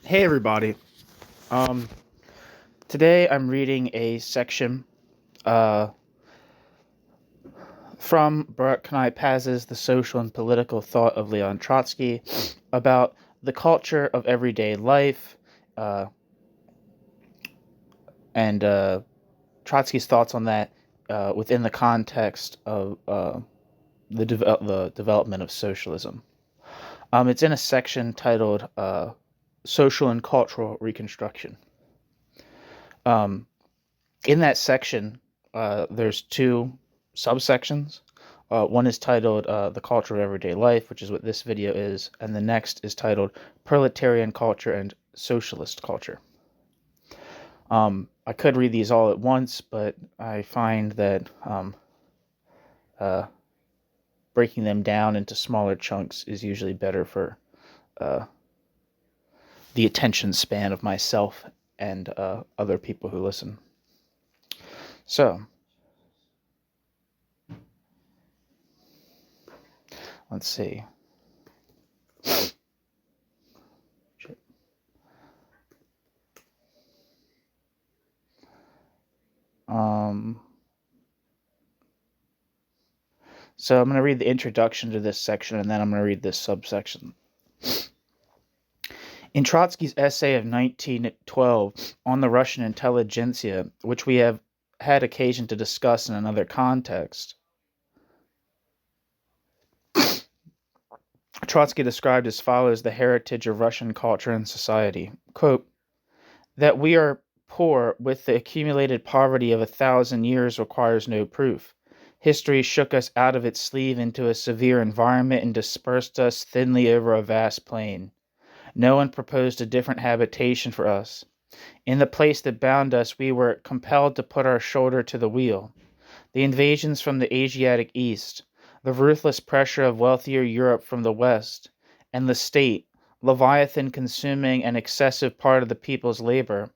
Hey everybody. Um, Today I'm reading a section uh, from Baruch Knei-Paz's The Social and Political Thought of Leon Trotsky about the culture of everyday life uh, and Trotsky's thoughts on that within the context of the development of socialism. It's in a section titled Social and Cultural Reconstruction. Um, in that section, there's two subsections. One is titled The Culture of Everyday Life, which is what this video is, and the next is titled Proletarian Culture and Socialist Culture. I could read these all at once, but I find that breaking them down into smaller chunks is usually better for the attention span of myself and other people who listen. So, let's see. So I'm going to read the introduction to this section, and then I'm going to read this subsection. In Trotsky's essay of 1912 on the Russian intelligentsia, which we have had occasion to discuss in another context, Trotsky described as follows the heritage of Russian culture and society. Quote, that we are poor with the accumulated poverty of 1,000 years requires no proof. History shook us out of its sleeve into a severe environment and dispersed us thinly over a vast plain. No one proposed a different habitation for us. In the place that bound us, we were compelled to put our shoulder to the wheel. The invasions from the Asiatic East, the ruthless pressure of wealthier Europe from the West, and the state, Leviathan consuming an excessive part of the people's labor,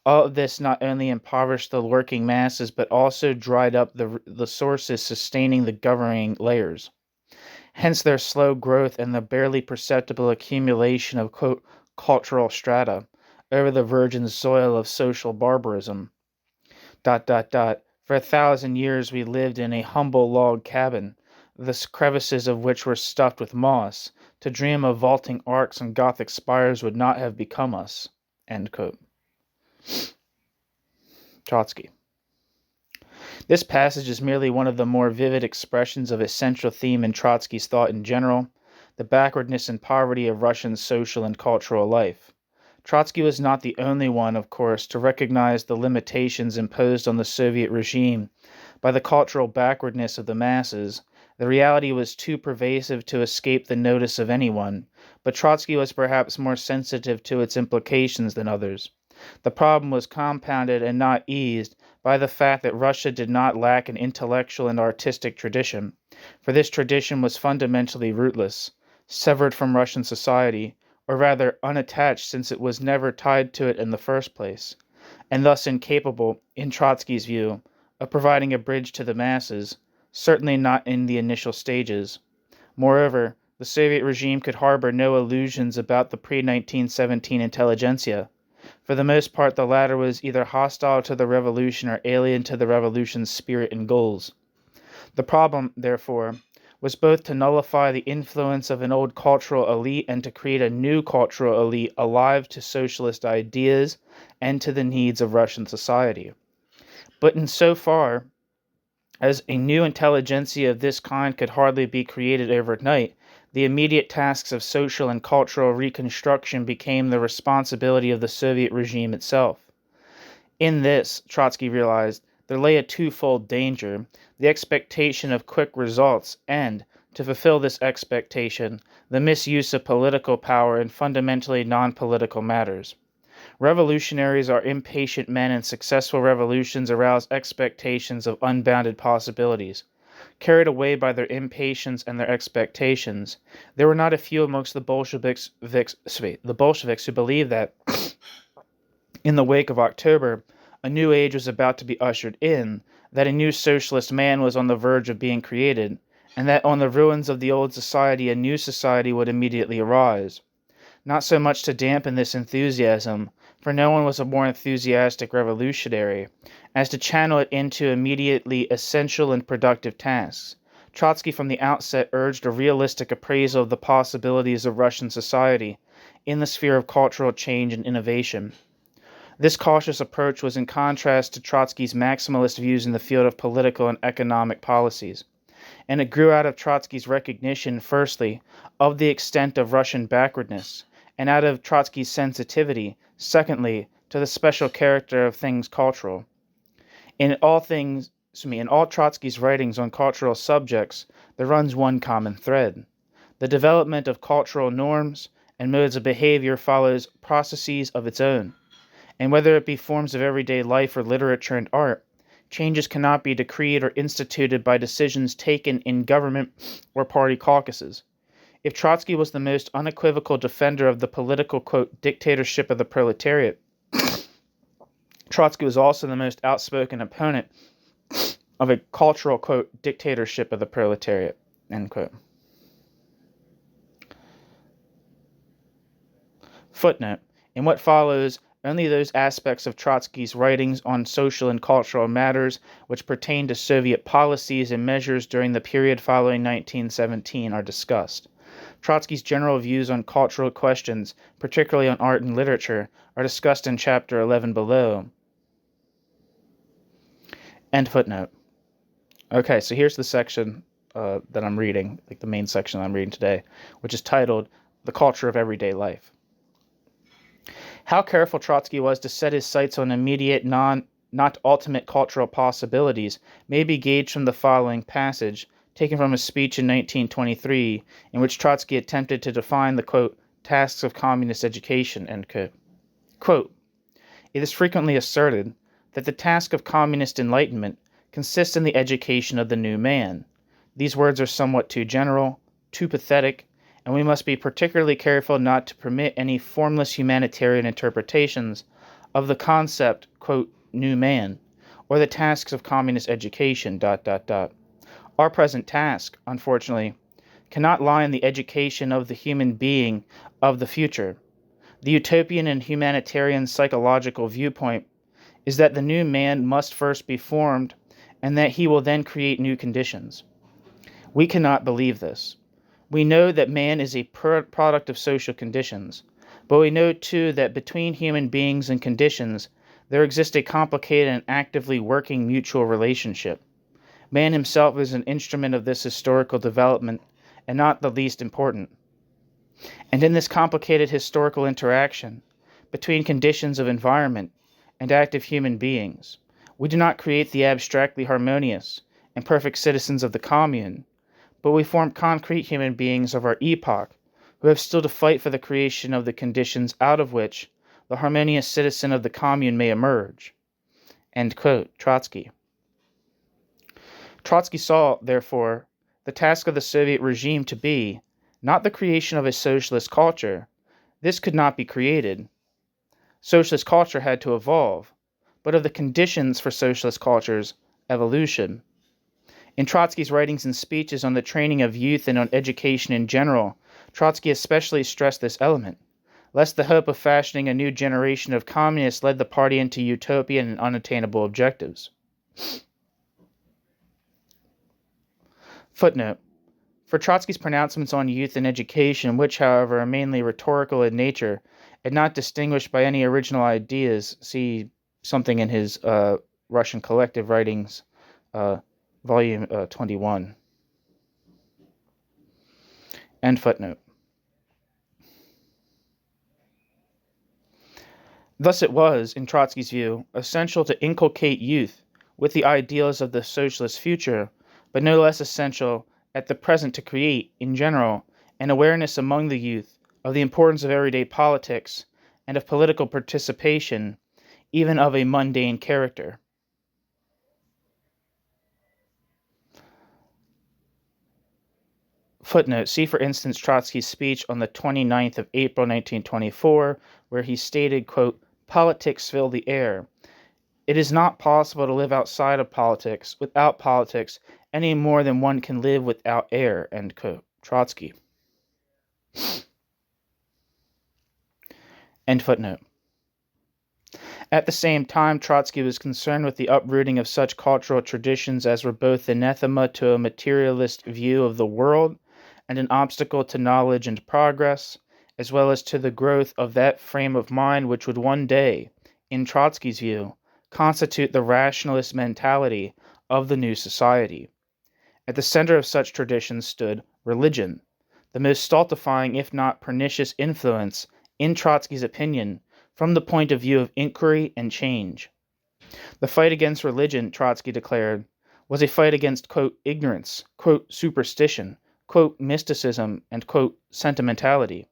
all of this not only impoverished the working masses, but also dried up the sources sustaining the governing layers. Hence their slow growth and the barely perceptible accumulation of, quote, cultural strata over the virgin soil of social barbarism. For 1,000 years we lived in a humble log cabin, the crevices of which were stuffed with moss. To dream of vaulting arcs and Gothic spires would not have become us. End quote. Trotsky. This passage is merely one of the more vivid expressions of a central theme in Trotsky's thought in general, the backwardness and poverty of Russian social and cultural life. Trotsky was not the only one, of course, to recognize the limitations imposed on the Soviet regime by the cultural backwardness of the masses. The reality was too pervasive to escape the notice of anyone, but Trotsky was perhaps more sensitive to its implications than others. The problem was compounded and not eased by the fact that Russia did not lack an intellectual and artistic tradition, for this tradition was fundamentally rootless, severed from Russian society, or rather unattached since it was never tied to it in the first place, and thus incapable, in Trotsky's view, of providing a bridge to the masses, certainly not in the initial stages. Moreover, the Soviet regime could harbor no illusions about the pre-1917 intelligentsia. For the most part, the latter was either hostile to the revolution or alien to the revolution's spirit and goals. The problem, therefore, was both to nullify the influence of an old cultural elite and to create a new cultural elite alive to socialist ideas and to the needs of Russian society. But in so far as a new intelligentsia of this kind could hardly be created overnight, the immediate tasks of social and cultural reconstruction became the responsibility of the Soviet regime itself. In this, Trotsky realized, there lay a twofold danger, the expectation of quick results and, to fulfill this expectation, the misuse of political power in fundamentally non-political matters. Revolutionaries are impatient men, and successful revolutions arouse expectations of unbounded possibilities. Carried away by their impatience and their expectations, there were not a few amongst the Bolsheviks who believed that, in the wake of October, a new age was about to be ushered in, that a new socialist man was on the verge of being created, and that on the ruins of the old society a new society would immediately arise. not so much to dampen this enthusiasm, for no one was a more enthusiastic revolutionary, as to channel it into immediately essential and productive tasks. Trotsky from the outset urged a realistic appraisal of the possibilities of Russian society in the sphere of cultural change and innovation. This cautious approach was in contrast to Trotsky's maximalist views in the field of political and economic policies, and it grew out of Trotsky's recognition, firstly, of the extent of Russian backwardness, and out of Trotsky's sensitivity, secondly, to the special character of things cultural. In all Trotsky's writings on cultural subjects, there runs one common thread. The development of cultural norms and modes of behavior follows processes of its own, and whether it be forms of everyday life or literature and art, changes cannot be decreed or instituted by decisions taken in government or party caucuses. If Trotsky was the most unequivocal defender of the political, quote, dictatorship of the proletariat, Trotsky was also the most outspoken opponent of a cultural, quote, dictatorship of the proletariat, end quote. Footnote. In what follows, only those aspects of Trotsky's writings on social and cultural matters which pertain to Soviet policies and measures during the period following 1917 are discussed. Trotsky's general views on cultural questions, particularly on art and literature, are discussed in Chapter 11 below. End footnote. Okay, so here's the section that I'm reading, like the main section I'm reading today, which is titled The Culture of Everyday Life. How careful Trotsky was to set his sights on immediate, not ultimate cultural possibilities may be gauged from the following passage, taken from a speech in 1923, in which Trotsky attempted to define the, quote, tasks of communist education, end quote. Quote, it is frequently asserted that the task of communist enlightenment consists in the education of the new man. These words are somewhat too general, too pathetic, and we must be particularly careful not to permit any formless humanitarian interpretations of the concept, quote, new man, or the tasks of communist education, ... Our present task, unfortunately, cannot lie in the education of the human being of the future. The utopian and humanitarian psychological viewpoint is that the new man must first be formed and that he will then create new conditions. We cannot believe this. We know that man is a product of social conditions, but we know too that between human beings and conditions there exists a complicated and actively working mutual relationship. Man himself is an instrument of this historical development and not the least important. And in this complicated historical interaction between conditions of environment and active human beings, we do not create the abstractly harmonious and perfect citizens of the commune, but we form concrete human beings of our epoch who have still to fight for the creation of the conditions out of which the harmonious citizen of the commune may emerge. End quote. Trotsky. Trotsky saw, therefore, the task of the Soviet regime to be not the creation of a socialist culture. This could not be created. Socialist culture had to evolve, but of the conditions for socialist culture's evolution. In Trotsky's writings and speeches on the training of youth and on education in general, Trotsky especially stressed this element, lest the hope of fashioning a new generation of communists led the party into utopian and unattainable objectives. Footnote. For Trotsky's pronouncements on youth and education, which, however, are mainly rhetorical in nature and not distinguished by any original ideas, see something in his Russian Collective Writings, Volume 21. End footnote. Thus it was, in Trotsky's view, essential to inculcate youth with the ideals of the socialist future, but no less essential at the present to create, in general, an awareness among the youth of the importance of everyday politics and of political participation, even of a mundane character. Footnote. See, for instance, Trotsky's speech on the 29th of April 1924, where he stated, quote, politics fill the air. It is not possible to live outside of politics, without politics, any more than one can live without air, end quote. Trotsky. End footnote. At the same time, Trotsky was concerned with the uprooting of such cultural traditions as were both anathema to a materialist view of the world and an obstacle to knowledge and progress, as well as to the growth of that frame of mind which would one day, in Trotsky's view, constitute the rationalist mentality of the new society. At the center of such traditions stood religion, the most stultifying if not pernicious influence, in Trotsky's opinion, from the point of view of inquiry and change. The fight against religion, Trotsky declared, was a fight against, quote, ignorance, quote, superstition, quote, mysticism, and, quote, sentimentality.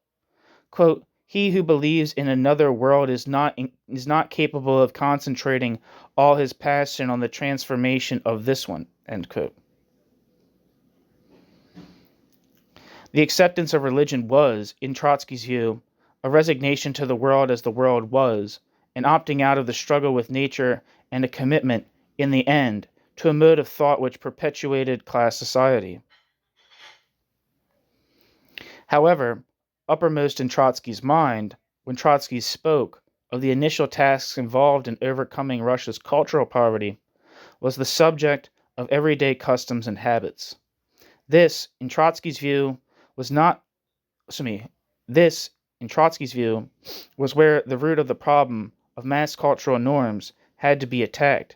Quote, he who believes in another world is not capable of concentrating all his passion on the transformation of this one, end quote. The acceptance of religion was, in Trotsky's view, a resignation to the world as the world was, an opting out of the struggle with nature and a commitment, in the end, to a mode of thought which perpetuated class society. However, uppermost in Trotsky's mind, when Trotsky spoke of the initial tasks involved in overcoming Russia's cultural poverty, was the subject of everyday customs and habits. This, in Trotsky's view, was where the root of the problem of mass cultural norms had to be attacked.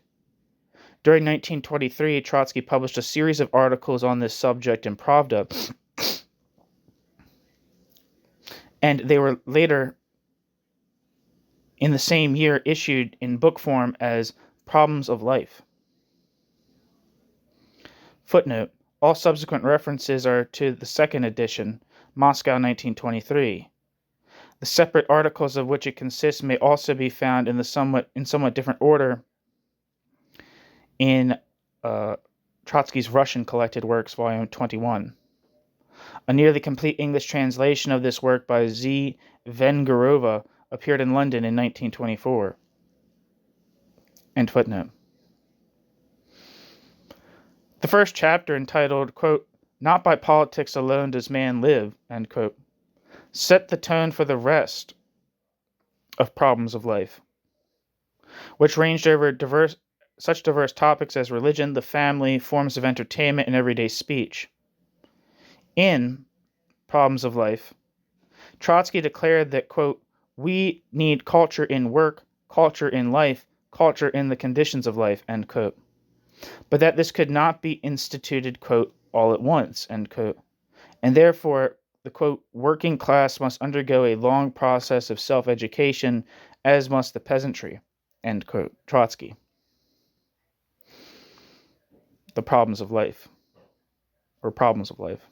During 1923, Trotsky published a series of articles on this subject in Pravda, and they were later, in the same year, issued in book form as Problems of Life. Footnote: all subsequent references are to the second edition, Moscow 1923. The separate articles of which it consists may also be found in somewhat different order in Trotsky's Russian Collected Works, Volume 21. A nearly complete English translation of this work by Z. Vengerova appeared in London in 1924. End footnote. The first chapter, entitled, quote, "Not by politics alone does man live," end quote, set the tone for the rest of Problems of Life, which ranged over such diverse topics as religion, the family, forms of entertainment, and everyday speech. In Problems of Life, Trotsky declared that, quote, "we need culture in work, culture in life, culture in the conditions of life," end quote, but that this could not be instituted, quote, "all at once," end quote, and therefore the, quote, "working class must undergo a long process of self-education, as must the peasantry," end quote. Trotsky. The Problems of Life, or Problems of Life.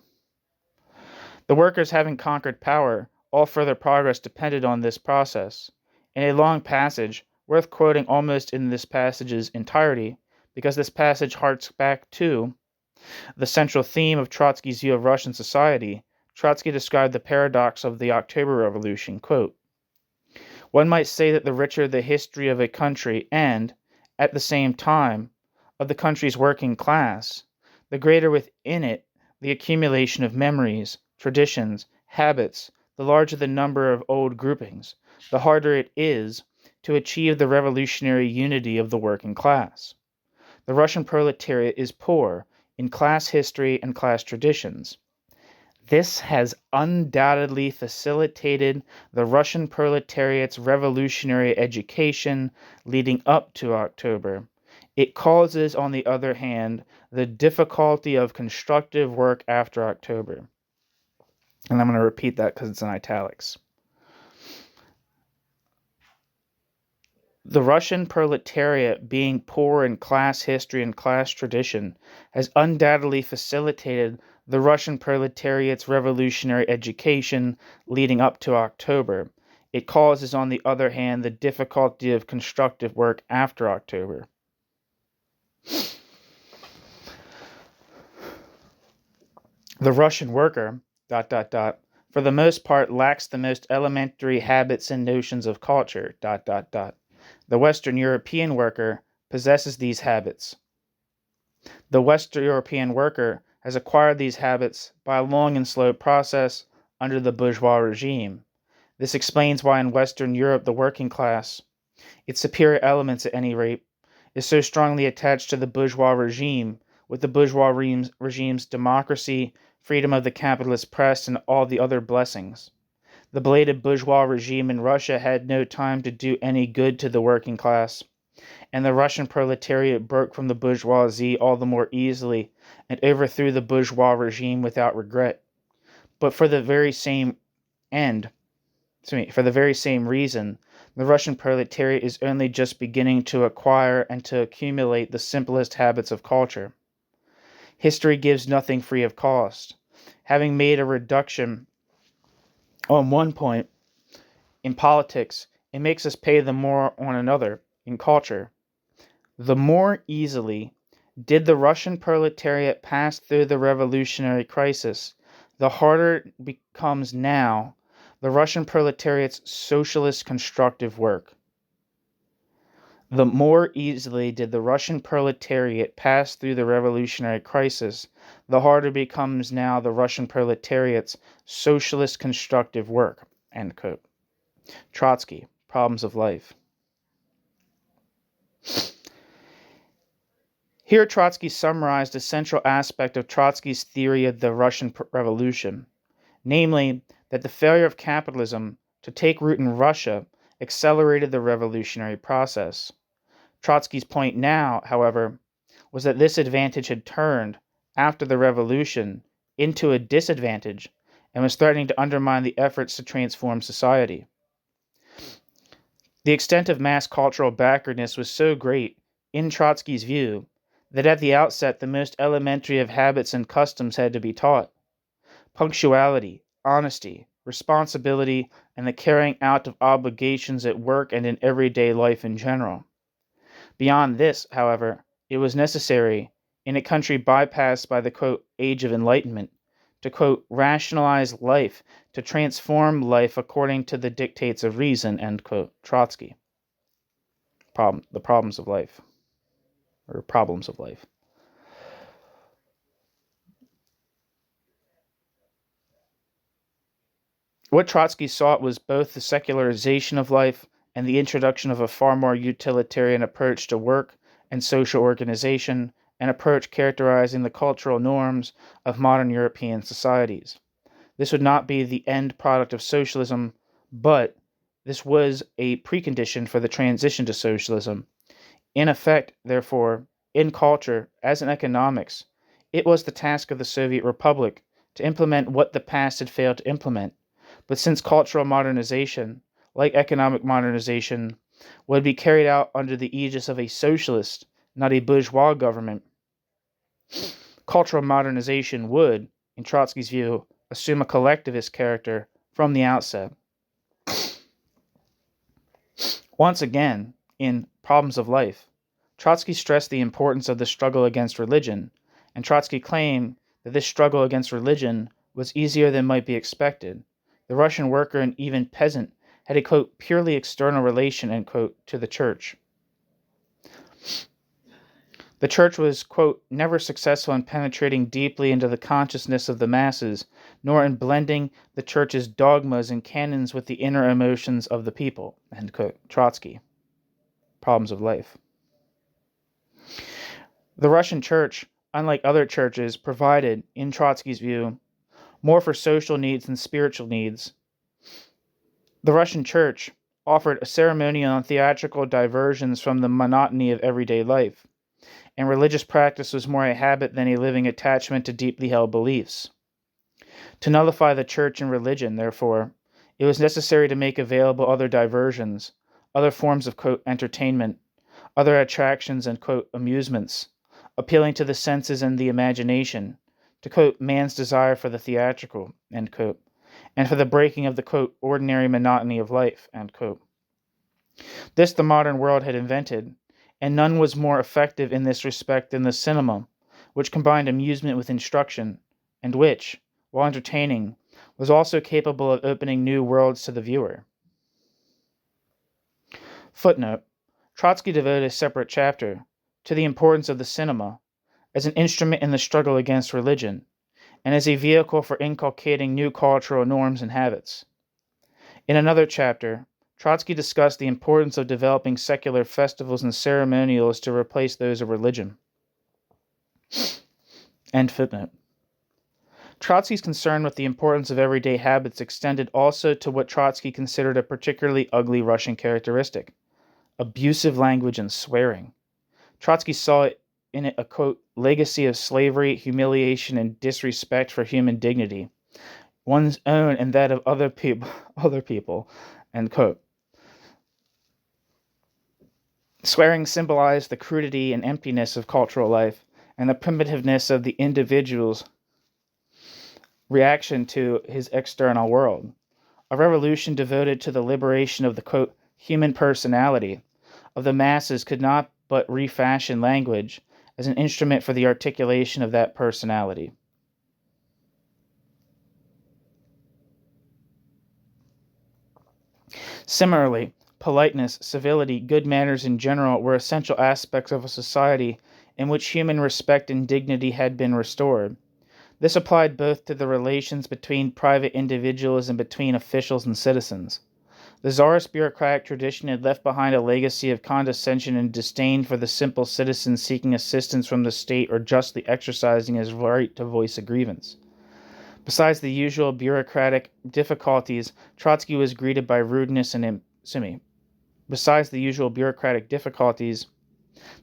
The workers having conquered power, all further progress depended on this process. In a long passage, worth quoting almost in this passage's entirety, because this passage harks back to the central theme of Trotsky's view of Russian society, Trotsky described the paradox of the October Revolution, quote, "One might say that the richer the history of a country and, at the same time, of the country's working class, the greater within it the accumulation of memories, traditions, habits, the larger the number of old groupings, the harder it is to achieve the revolutionary unity of the working class. The Russian proletariat is poor in class history and class traditions. This has undoubtedly facilitated the Russian proletariat's revolutionary education leading up to October. It causes, on the other hand, the difficulty of constructive work after October." And I'm going to repeat that because it's in italics. The Russian proletariat, being poor in class history and class tradition, has undoubtedly facilitated the Russian proletariat's revolutionary education leading up to October. It causes, on the other hand, the difficulty of constructive work after October. The Russian worker, ... for the most part lacks the most elementary habits and notions of culture, ... The Western European worker possesses these habits. The Western European worker has acquired these habits by a long and slow process under the bourgeois regime. This explains why in Western Europe the working class, its superior elements at any rate, is so strongly attached to the bourgeois regime, with the bourgeois regime's democracy, freedom of the capitalist press, and all the other blessings. The belated bourgeois regime in Russia had no time to do any good to the working class, and the Russian proletariat broke from the bourgeoisie all the more easily and overthrew the bourgeois regime without regret. But for the very same reason, the Russian proletariat is only just beginning to acquire and to accumulate the simplest habits of culture. History gives nothing free of cost. Having made a reduction on one point in politics, it makes us pay the more on another in culture. The more easily did the Russian proletariat pass through the revolutionary crisis, the harder it becomes now the Russian proletariat's socialist constructive work. The more easily did the Russian proletariat pass through the revolutionary crisis, the harder becomes now the Russian proletariat's socialist constructive work. End quote. Trotsky, Problems of Life. Here Trotsky summarized a central aspect of Trotsky's theory of the Russian Revolution, namely that the failure of capitalism to take root in Russia accelerated the revolutionary process. Trotsky's point now, however, was that this advantage had turned, after the revolution, into a disadvantage and was threatening to undermine the efforts to transform society. The extent of mass cultural backwardness was so great, in Trotsky's view, that at the outset the most elementary of habits and customs had to be taught. Punctuality, honesty, responsibility, and the carrying out of obligations at work and in everyday life in general. Beyond this, however, it was necessary, in a country bypassed by the, quote, age of enlightenment, to, quote, rationalize life, to transform life according to the dictates of reason, end quote. Trotsky. The problems of life. Or problems of life. What Trotsky sought was both the secularization of life and the introduction of a far more utilitarian approach to work and social organization, an approach characterizing the cultural norms of modern European societies. This would not be the end product of socialism, but this was a precondition for the transition to socialism. In effect, therefore, in culture, as in economics, it was the task of the Soviet Republic to implement what the past had failed to implement. But since cultural modernization, like economic modernization, would be carried out under the aegis of a socialist, not a bourgeois government, cultural modernization would, in Trotsky's view, assume a collectivist character from the outset. Once again, in Problems of Life, Trotsky stressed the importance of the struggle against religion, and Trotsky claimed that this struggle against religion was easier than might be expected. The Russian worker and even peasant had a, quote, purely external relation, end quote, to the church. The church was, quote, never successful in penetrating deeply into the consciousness of the masses, nor in blending the church's dogmas and canons with the inner emotions of the people, end quote. Trotsky, Problems of Life. The Russian church, unlike other churches, provided, in Trotsky's view, more for social needs than spiritual needs. The Russian church offered ceremonial and theatrical diversions from the monotony of everyday life, and religious practice was more a habit than a living attachment to deeply held beliefs. To nullify the church and religion, therefore, it was necessary to make available other diversions, other forms of, quote, entertainment, other attractions and, quote, amusements, appealing to the senses and the imagination, to, quote, man's desire for the theatrical, end quote, and for the breaking of the, quote, ordinary monotony of life, end quote. This the modern world had invented, and none was more effective in this respect than the cinema, which combined amusement with instruction, and which, while entertaining, was also capable of opening new worlds to the viewer. Footnote: Trotsky devoted a separate chapter to the importance of the cinema as an instrument in the struggle against religion, and as a vehicle for inculcating new cultural norms and habits. In another chapter, Trotsky discussed the importance of developing secular festivals and ceremonials to replace those of religion. End footnote. Trotsky's concern with the importance of everyday habits extended also to what Trotsky considered a particularly ugly Russian characteristic: abusive language and swearing. Trotsky saw in it a, quote, legacy of slavery, humiliation, and disrespect for human dignity, one's own and that of other people, end quote. Swearing symbolized the crudity and emptiness of cultural life and the primitiveness of the individual's reaction to his external world. A revolution devoted to the liberation of the, quote, human personality of the masses could not but refashion language as an instrument for the articulation of that personality. Similarly, politeness, civility, good manners in general were essential aspects of a society in which human respect and dignity had been restored. This applied both to the relations between private individuals and between officials and citizens. The Tsarist bureaucratic tradition had left behind a legacy of condescension and disdain for the simple citizen seeking assistance from the state or justly exercising his right to voice a grievance. Besides the usual bureaucratic difficulties, Trotsky was greeted by rudeness and Besides the usual bureaucratic difficulties,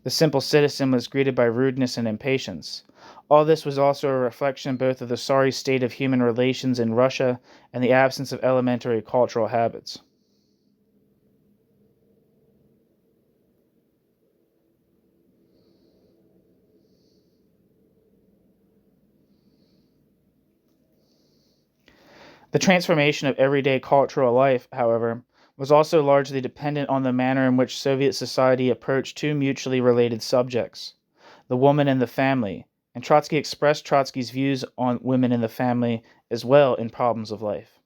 the simple citizen was greeted by rudeness and impatience. All this was also a reflection both of the sorry state of human relations in Russia and the absence of elementary cultural habits. The transformation of everyday cultural life, however, was also largely dependent on the manner in which Soviet society approached two mutually related subjects, the woman and the family, and Trotsky expressed Trotsky's views on women and the family as well in Problems of Life.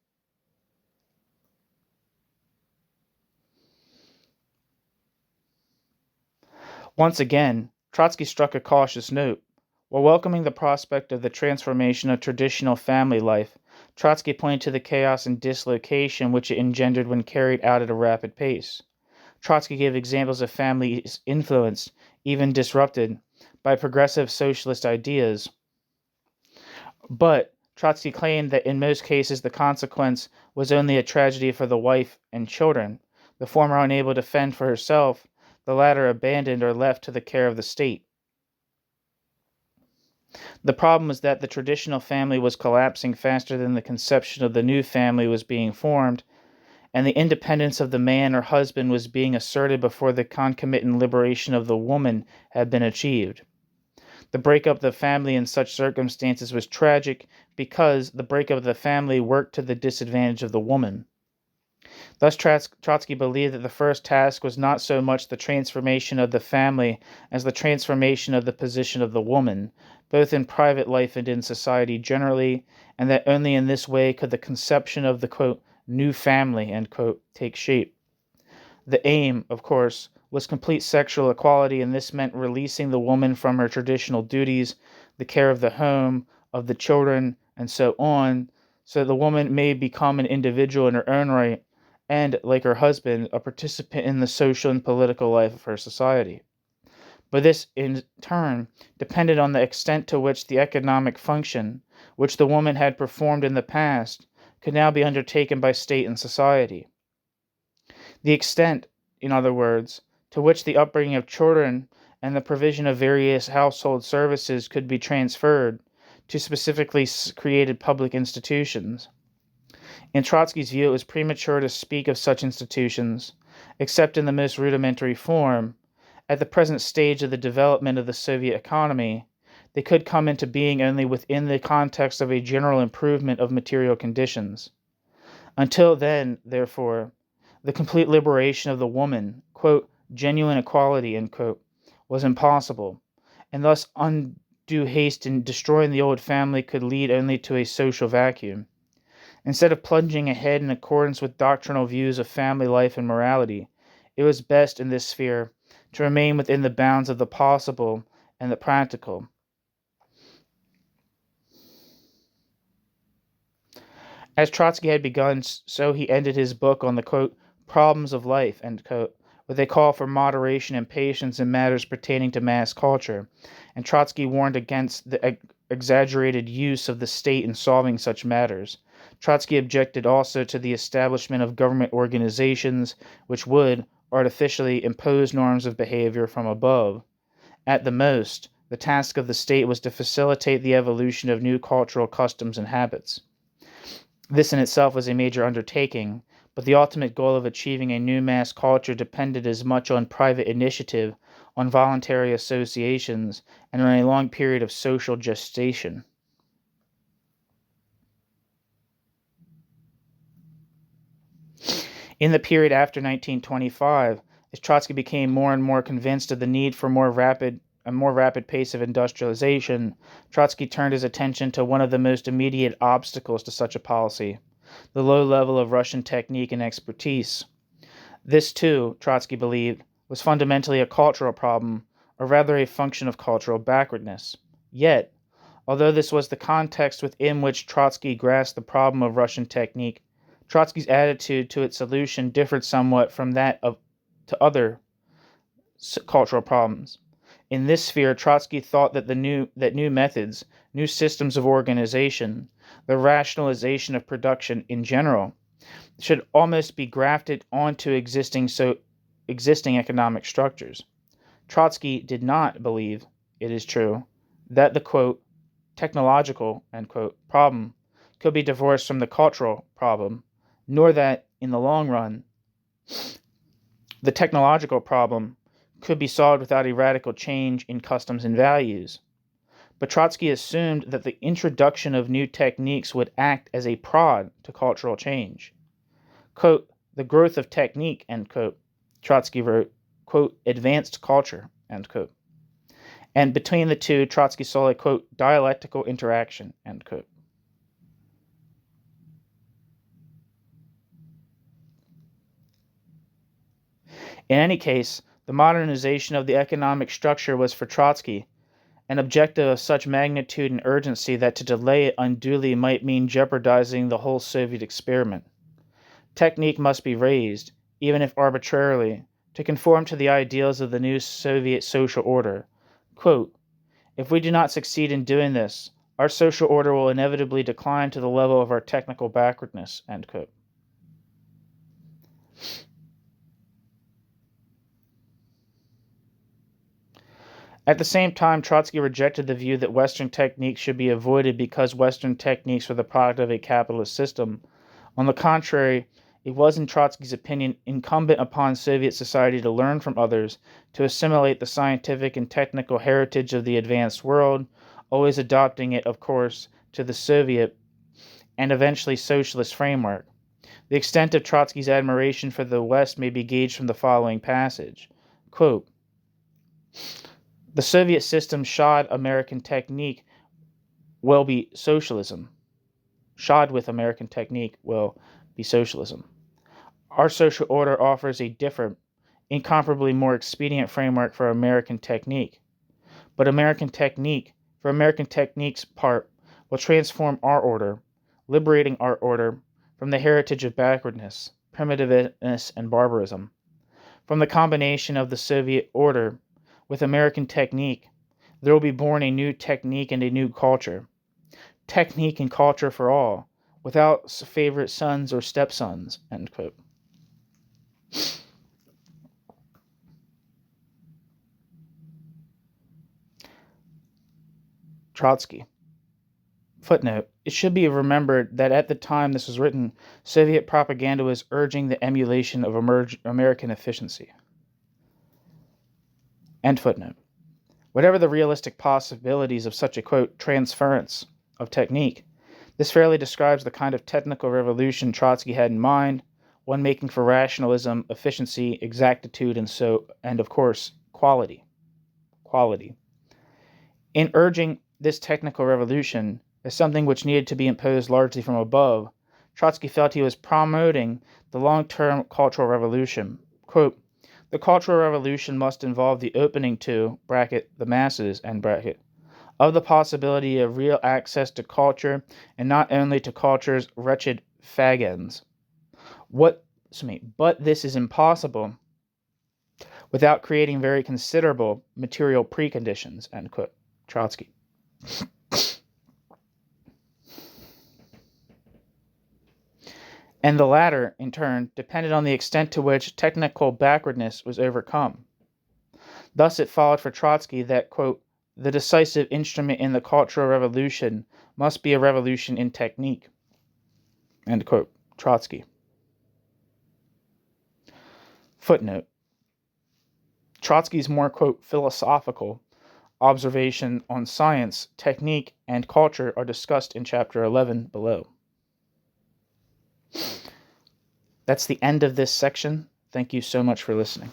Once again, Trotsky struck a cautious note. While welcoming the prospect of the transformation of traditional family life, Trotsky pointed to the chaos and dislocation which it engendered when carried out at a rapid pace. Trotsky gave examples of families influenced, even disrupted, by progressive socialist ideas. But Trotsky claimed that in most cases the consequence was only a tragedy for the wife and children, the former unable to fend for herself, the latter abandoned or left to the care of the state. The problem was that the traditional family was collapsing faster than the conception of the new family was being formed, and the independence of the man or husband was being asserted before the concomitant liberation of the woman had been achieved. The breakup of the family in such circumstances was tragic because the breakup of the family worked to the disadvantage of the woman. Thus, Trotsky believed that the first task was not so much the transformation of the family as the transformation of the position of the woman, both in private life and in society generally, and that only in this way could the conception of the, quote, new family, end quote, take shape. The aim, of course, was complete sexual equality, and this meant releasing the woman from her traditional duties, the care of the home, of the children, and so on, so that the woman may become an individual in her own right, and, like her husband, a participant in the social and political life of her society. But this, in turn, depended on the extent to which the economic function, which the woman had performed in the past, could now be undertaken by state and society. The extent, in other words, to which the upbringing of children and the provision of various household services could be transferred to specifically created public institutions. In Trotsky's view, it was premature to speak of such institutions, except in the most rudimentary form. At the present stage of the development of the Soviet economy, they could come into being only within the context of a general improvement of material conditions. Until then, therefore, the complete liberation of the woman, quote, genuine equality, end quote, was impossible, and thus undue haste in destroying the old family could lead only to a social vacuum. Instead of plunging ahead in accordance with doctrinal views of family life and morality, it was best in this sphere to remain within the bounds of the possible and the practical. As Trotsky had begun, so he ended his book on the, quote, problems of life, end quote, with a call for moderation and patience in matters pertaining to mass culture, and Trotsky warned against the exaggerated use of the state in solving such matters. Trotsky objected also to the establishment of government organizations which would artificially impose norms of behavior from above. At the most, the task of the state was to facilitate the evolution of new cultural customs and habits. This in itself was a major undertaking, but the ultimate goal of achieving a new mass culture depended as much on private initiative, on voluntary associations, and on a long period of social gestation. In the period after 1925, as Trotsky became more and more convinced of the need for a more rapid pace of industrialization, Trotsky turned his attention to one of the most immediate obstacles to such a policy, the low level of Russian technique and expertise. This, too, Trotsky believed, was fundamentally a cultural problem, or rather a function of cultural backwardness. Yet, although this was the context within which Trotsky grasped the problem of Russian technique, Trotsky's attitude to its solution differed somewhat from that to other cultural problems. In this sphere, Trotsky thought that new methods, new systems of organization, the rationalization of production in general, should almost be grafted onto existing economic structures. Trotsky did not believe, it is true, that the, quote, technological, end quote, problem could be divorced from the cultural problem, nor that, in the long run, the technological problem could be solved without a radical change in customs and values. But Trotsky assumed that the introduction of new techniques would act as a prod to cultural change. Quote, the growth of technique, end quote, Trotsky wrote, quote, advanced culture, end quote. And between the two, Trotsky saw a, quote, dialectical interaction, end quote. In any case, the modernization of the economic structure was for Trotsky an objective of such magnitude and urgency that to delay it unduly might mean jeopardizing the whole Soviet experiment. Technique must be raised, even if arbitrarily, to conform to the ideals of the new Soviet social order. Quote, if we do not succeed in doing this, our social order will inevitably decline to the level of our technical backwardness, end quote. At the same time, Trotsky rejected the view that Western techniques should be avoided because Western techniques were the product of a capitalist system. On the contrary, it was, in Trotsky's opinion, incumbent upon Soviet society to learn from others, to assimilate the scientific and technical heritage of the advanced world, always adopting it, of course, to the Soviet and eventually socialist framework. The extent of Trotsky's admiration for the West may be gauged from the following passage. Quote, the Soviet system shod American technique will be socialism. Shod with American technique will be socialism. Our social order offers a different, incomparably more expedient framework for American technique. But American technique, for American technique's part, will transform our order, liberating our order from the heritage of backwardness, primitiveness, and barbarism. From the combination of the Soviet order with American technique, there will be born a new technique and a new culture. Technique and culture for all, without favorite sons or stepsons, end quote. Trotsky. Footnote. It should be remembered that at the time this was written, Soviet propaganda was urging the emulation of American efficiency. End footnote. Whatever the realistic possibilities of such a, quote, transference of technique, this fairly describes the kind of technical revolution Trotsky had in mind, one making for rationalism, efficiency, exactitude, and of course, quality. In urging this technical revolution as something which needed to be imposed largely from above, Trotsky felt he was promoting the long-term cultural revolution. Quote, the cultural revolution must involve the opening to, bracket, the masses, end bracket, of the possibility of real access to culture, and not only to culture's wretched fag-ends. But this is impossible without creating very considerable material preconditions, end quote. Trotsky. And the latter, in turn, depended on the extent to which technical backwardness was overcome. Thus it followed for Trotsky that, quote, the decisive instrument in the Cultural Revolution must be a revolution in technique, end quote. Trotsky. Footnote. Trotsky's more, quote, philosophical observation on science, technique, and culture are discussed in Chapter 11 below. That's the end of this section. Thank you so much for listening.